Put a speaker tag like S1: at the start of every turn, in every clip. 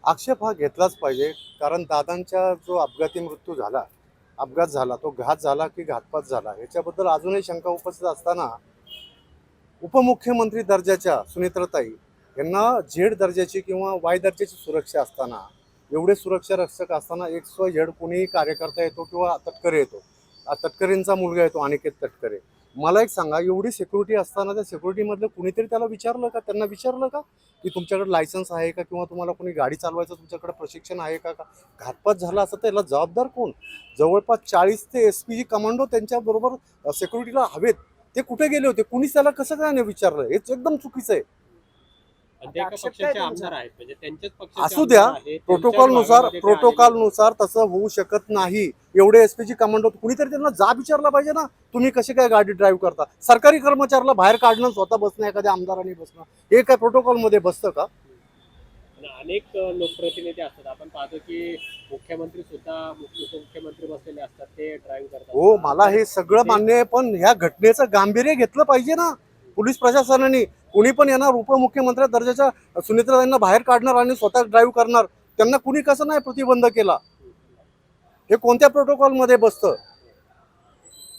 S1: आक्षेप हा घेतलाच पाहिजे, कारण दादांचा जो अपघात झाला, तो घात झाला की घातपात झाला याच्याबद्दल अजूनही शंका उपस्थित असताना उपमुख्यमंत्री दर्जाच्या सुनेत्राताई यांना झेड दर्जाची किंवा वाय दर्जाची सुरक्षा असताना, एवढे सुरक्षा रक्षक असताना XYZ कोणीही कार्यकर्ता येतो किंवा तटकरे येतो, तटकरेंचा मुलगा येतो अनिकेत तटकरे, मला एक सांगा, एवढी सिक्युरिटी असताना त्या सिक्युरिटीमधलं कुणीतरी त्यांना विचारलं का की तुमच्याकडे लायसन्स आहे का, किंवा तुम्हाला कोणी गाडी चालवायचं तुमच्याकडे प्रशिक्षण आहे का? घातपात झाला असं त्याला जबाबदार कोण? जवळपास 40 ते SPG कमांडो त्यांच्याबरोबर सिक्युरिटीला हवेत, ते कुठे गेले होते? कुणीच त्याला कसं काय नाही विचारलं? हेच एकदम चुकीचं आहे.
S2: ते एका पक्षाचे आमदार आहेत, म्हणजे त्यांच्याच पक्षाचे
S1: असू द्या,
S2: आमदार आहेत. त्यांच्याच भागामध्ये ते आलेले
S1: प्रोटोकॉलनुसार तसं होऊ शकत नाही. एवढे SPG कमांडो कुणीतरी त्यांना जाब विचारला पाहिजे ना, तुम्ही कशी काय गाडी ड्राईव्ह करता? सरकारी कर्मचाऱ्याला बाहेर काढणं, स्वतः बसणं, एखाद्या आमदारांनी बसणं, हे काय प्रोटोकॉलमध्ये बसतं का?
S2: आणि अनेक लोकप्रतिनिधी असतात, आपण पाहतो की मुख्यमंत्री सुद्धा उपमुख्यमंत्री बसलेले असतात, ते ड्राईव्ह करतात.
S1: हो, मला हे सगळं मान्य आहे, पण ह्या घटनेचं गांभीर्य घेतलं पाहिजे ना पोलीस प्रशासनाने. कुणी पण येणार, उपमुख्यमंत्री दर्जाच्या सुनेत्राताईंना बाहेर काढणार आणि स्वतः ड्राईव्ह करणार, त्यांना कुणी कसं नाही प्रतिबंध केला? हे कोणत्या प्रोटोकॉलमध्ये बसतं?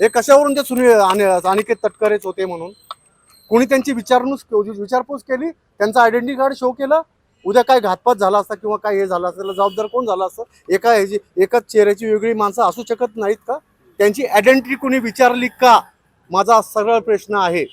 S1: हे कशावरून ते अनिकेत तटकरेच होते म्हणून कुणी त्यांची विचारपूस केली, त्यांचं आयडेंटिटी कार्ड शो केलं? उद्या काय घातपात झाला असता किंवा काय हे झालं असतं, जबाबदार कोण झाला असतं? एकाच चेहऱ्याची वेगळी माणसं असू शकत नाहीत का? त्यांची आयडेंटिटी कुणी विचारली का? माझा सरळ प्रश्न आहे.